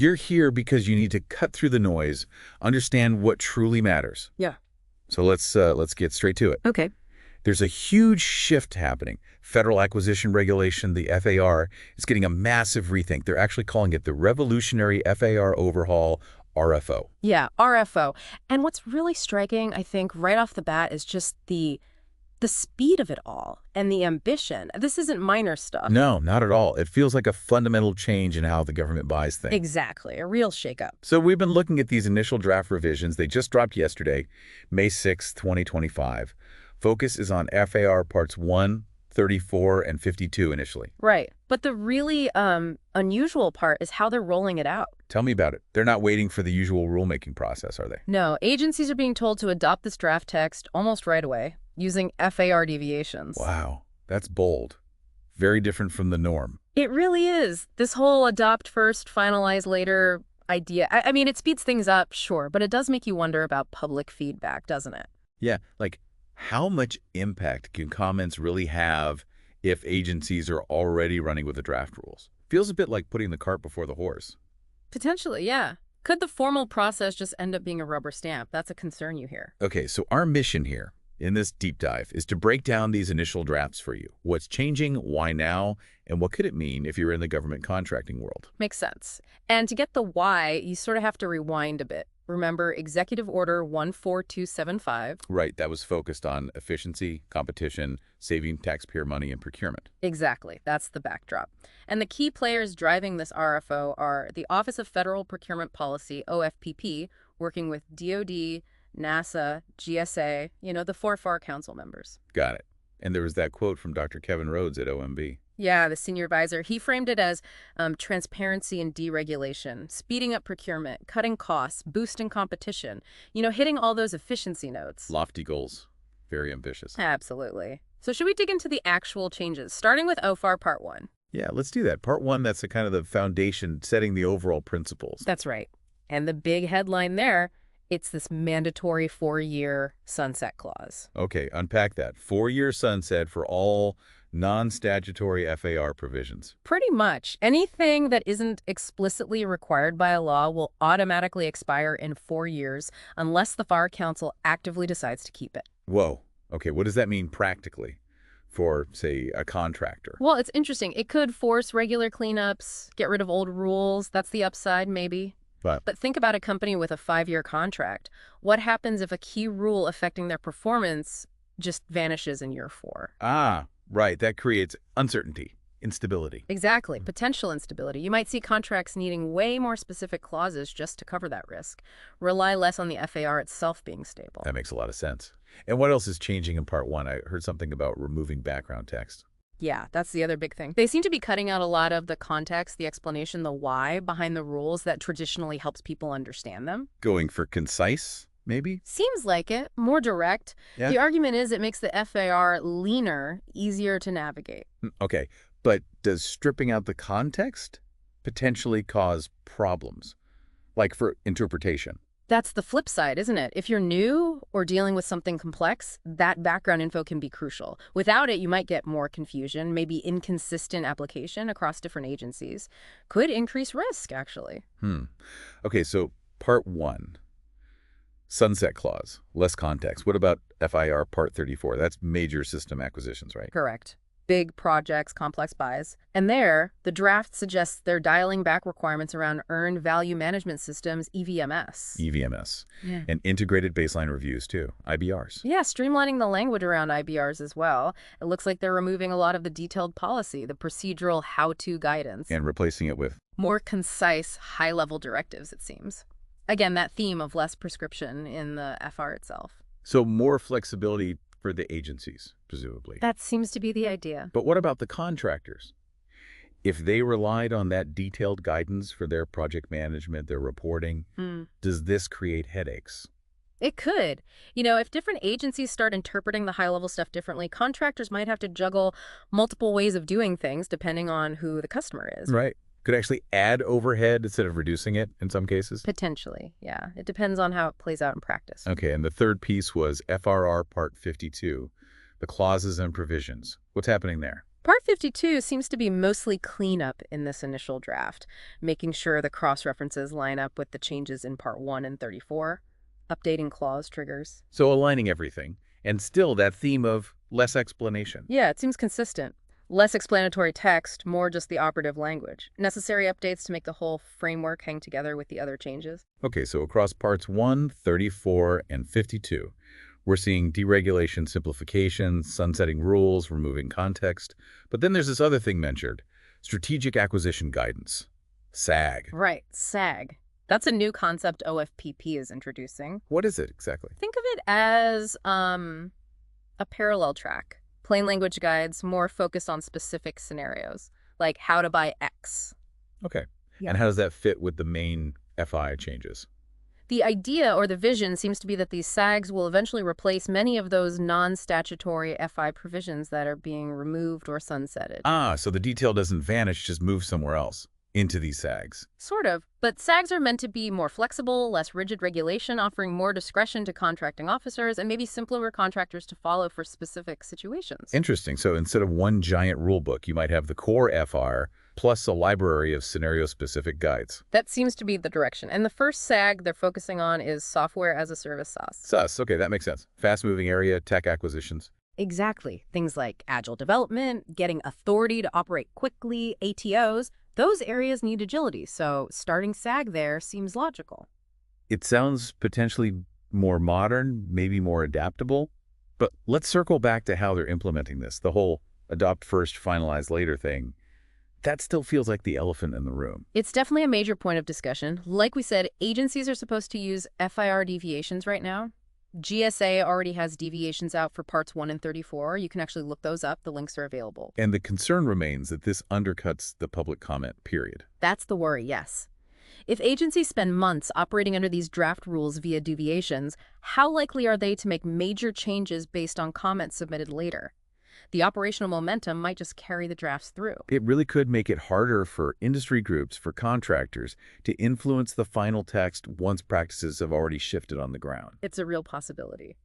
You're here because you need to cut through the noise, understand what truly matters. Yeah. So let's get straight to it. Okay. There's a huge shift happening. Federal acquisition regulation, the FAR, is getting a massive rethink. They're actually calling it the Revolutionary FAR Overhaul, RFO. Yeah, RFO. And what's really striking, I think, right off the bat is just the speed of it all and the ambition. This isn't minor stuff. No, not at all. It feels like a fundamental change in how the government buys things. Exactly, a real shakeup. So we've been looking at these initial draft revisions. They just dropped yesterday, May 6, 2025. Focus is on FAR Parts 1, 34, and 52 initially. Right. But the really unusual part is how they're rolling it out. Tell me about it. They're not waiting for the usual rulemaking process, are they? No, agencies are being told to adopt this draft text almost right away, using FAR deviations. Wow, that's bold. Very different from the norm. It really is. This whole adopt first, finalize later idea. I mean, it speeds things up, sure, but it does make you wonder about public feedback, doesn't it? Yeah, like how much impact can comments really have if agencies are already running with the draft rules? Feels a bit like putting the cart before the horse. Potentially, yeah. Could the formal process just end up being a rubber stamp? That's a concern you hear. Okay, so our mission here in this deep dive is to break down these initial drafts for you. What's changing, why now, and what could it mean if you're in the government contracting world? Makes sense. And to get the why, you sort of have to rewind a bit. Remember Executive Order 14275? Right, that was focused on efficiency, competition, saving taxpayer money, and procurement. Exactly. That's the backdrop. And the key players driving this RFO are the Office of Federal Procurement Policy, OFPP, working with DoD, NASA, GSA, the 4 FAR Council members. Got it. And there was that quote from Dr. Kevin Rhodes at OMB. Yeah, the senior advisor. He framed it as transparency and deregulation, speeding up procurement, cutting costs, boosting competition, hitting all those efficiency notes. Lofty goals. Very ambitious. Absolutely. So should we dig into the actual changes, starting with OFAR Part 1? Yeah, let's do that. Part 1, that's the kind of the foundation, setting the overall principles. That's right. And the big headline there, it's this mandatory 4-year sunset clause. Okay, unpack that. 4-year sunset for all non-statutory FAR provisions. Pretty much. Anything that isn't explicitly required by a law will automatically expire in 4 years unless the FAR Council actively decides to keep it. Whoa. Okay, what does that mean practically for, say, a contractor? Well, it's interesting. It could force regular cleanups, get rid of old rules. That's the upside, maybe. But think about a company with a 5-year contract. What happens if a key rule affecting their performance just vanishes in year 4? Ah, right. That creates uncertainty, instability. Exactly. Potential instability. You might see contracts needing way more specific clauses just to cover that risk. Rely less on the FAR itself being stable. That makes a lot of sense. And what else is changing in Part 1? I heard something about removing background text. Yeah, that's the other big thing. They seem to be cutting out a lot of the context, the explanation, the why behind the rules that traditionally helps people understand them. Going for concise, maybe? Seems like it. More direct. Yeah. The argument is it makes the FAR leaner, easier to navigate. Okay, but does stripping out the context potentially cause problems? Like for interpretation? That's the flip side, isn't it? If you're new or dealing with something complex, that background info can be crucial. Without it, you might get more confusion, maybe inconsistent application across different agencies. Could increase risk, actually. Okay, so Part 1, sunset clause, less context. What about FIR Part 34? That's major system acquisitions, right? Correct. Big projects, complex buys. And there, the draft suggests they're dialing back requirements around earned value management systems, EVMS. EVMS. Yeah. And integrated baseline reviews, too, IBRs. Yeah, streamlining the language around IBRs as well. It looks like they're removing a lot of the detailed policy, the procedural how-to guidance. And replacing it with? More concise, high-level directives, it seems. Again, that theme of less prescription in the FR itself. So more flexibility for the agencies, presumably. That seems to be the idea. But what about the contractors? If they relied on that detailed guidance for their project management, their reporting, does this create headaches? It could. If different agencies start interpreting the high-level stuff differently, contractors might have to juggle multiple ways of doing things depending on who the customer is. Right. Could actually add overhead instead of reducing it in some cases? Potentially, yeah. It depends on how it plays out in practice. Okay, and the third piece was FRR Part 52, the clauses and provisions. What's happening there? Part 52 seems to be mostly cleanup in this initial draft, making sure the cross-references line up with the changes in Part 1 and 34, updating clause triggers. So aligning everything, and still that theme of less explanation. Yeah, it seems consistent. Less explanatory text, more just the operative language. Necessary updates to make the whole framework hang together with the other changes. Okay, so across parts 1, 34, and 52, we're seeing deregulation, simplification, sunsetting rules, removing context. But then there's this other thing mentioned, strategic acquisition guidance, SAG. Right, SAG. That's a new concept OFPP is introducing. What is it exactly? Think of it as a parallel track. Plain language guides more focused on specific scenarios, like how to buy X. Okay. Yeah. And how does that fit with the main FI changes? The idea or the vision seems to be that these SAGs will eventually replace many of those non-statutory FI provisions that are being removed or sunsetted. Ah, so the detail doesn't vanish, just move somewhere else, into these SAGs. Sort of, but SAGs are meant to be more flexible, less rigid regulation, offering more discretion to contracting officers and maybe simpler contractors to follow for specific situations. Interesting. So instead of one giant rule book, you might have the core FR plus a library of scenario-specific guides. That seems to be the direction. And the first SAG they're focusing on is software as a service SaaS. SaaS, okay, that makes sense. Fast-moving area, tech acquisitions. Exactly. Things like agile development, getting authority to operate quickly, ATOs, those areas need agility, so starting SAG there seems logical. It sounds potentially more modern, maybe more adaptable. But let's circle back to how they're implementing this, the whole adopt first, finalize later thing. That still feels like the elephant in the room. It's definitely a major point of discussion. Like we said, agencies are supposed to use FIR deviations right now. GSA already has deviations out for parts 1 and 34. You can actually look those up. The links are available. And the concern remains that this undercuts the public comment period. That's the worry, yes. If agencies spend months operating under these draft rules via deviations, how likely are they to make major changes based on comments submitted later? The operational momentum might just carry the drafts through. It really could make it harder for industry groups, for contractors, to influence the final text once practices have already shifted on the ground. It's a real possibility,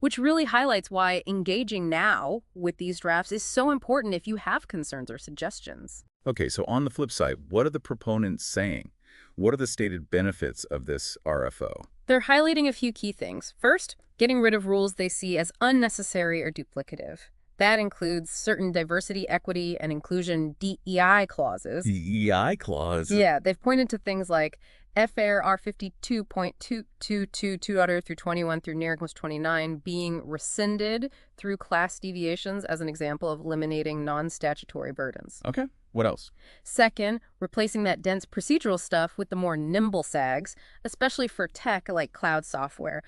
which really highlights why engaging now with these drafts is so important if you have concerns or suggestions. Okay, so on the flip side, what are the proponents saying? What are the stated benefits of this RFO? They're highlighting a few key things. First, getting rid of rules they see as unnecessary or duplicative. That includes certain diversity, equity, and inclusion DEI clauses. DEI clause? Yeah, they've pointed to things like FAR 52.222 through 21 through near 29 being rescinded through class deviations as an example of eliminating non-statutory burdens. Okay, what else? Second, replacing that dense procedural stuff with the more nimble SAGs, especially for tech like cloud software.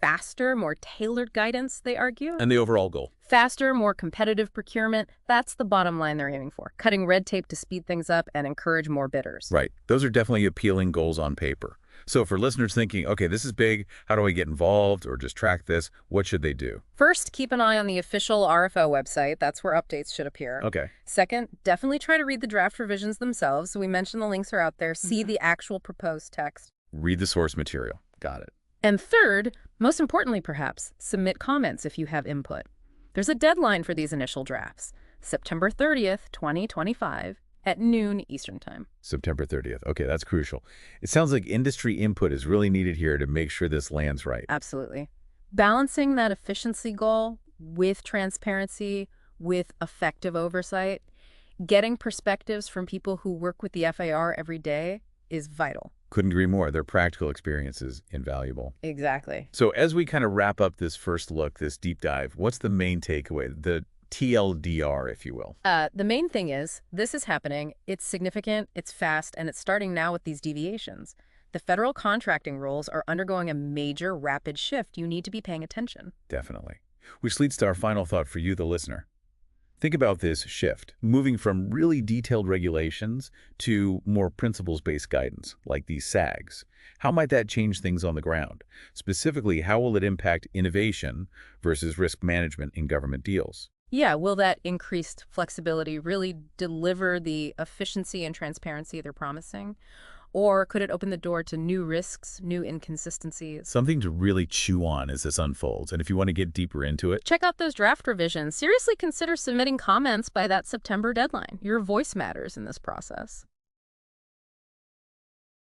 Faster, more tailored guidance, they argue. And the overall goal? Faster, more competitive procurement. That's the bottom line they're aiming for. Cutting red tape to speed things up and encourage more bidders. Right. Those are definitely appealing goals on paper. So for listeners thinking, okay, this is big, how do I get involved or just track this? What should they do? First, keep an eye on the official RFO website. That's where updates should appear. Okay. Second, definitely try to read the draft revisions themselves. We mentioned the links are out there. See the actual proposed text. Read the source material. Got it. And third, most importantly perhaps, submit comments if you have input. There's a deadline for these initial drafts, September 30th, 2025, at noon Eastern Time. September 30th. Okay, that's crucial. It sounds like industry input is really needed here to make sure this lands right. Absolutely. Balancing that efficiency goal with transparency, with effective oversight, getting perspectives from people who work with the FAR every day is vital. Couldn't agree more. Their practical experience is invaluable. Exactly. So as we kind of wrap up this first look, this deep dive, what's the main takeaway, the TLDR, if you will? The main thing is, this is happening, it's significant, it's fast, and it's starting now with these deviations. The federal contracting rules are undergoing a major rapid shift. You need to be paying attention. Definitely. Which leads to our final thought for you, the listener. Think about this shift, moving from really detailed regulations to more principles-based guidance, like these SAGs. How might that change things on the ground? Specifically, how will it impact innovation versus risk management in government deals? Yeah, will that increased flexibility really deliver the efficiency and transparency they're promising? Or could it open the door to new risks, new inconsistencies? Something to really chew on as this unfolds. And if you want to get deeper into it, Check out those draft revisions. Seriously consider submitting comments by that September deadline. Your voice matters in this process.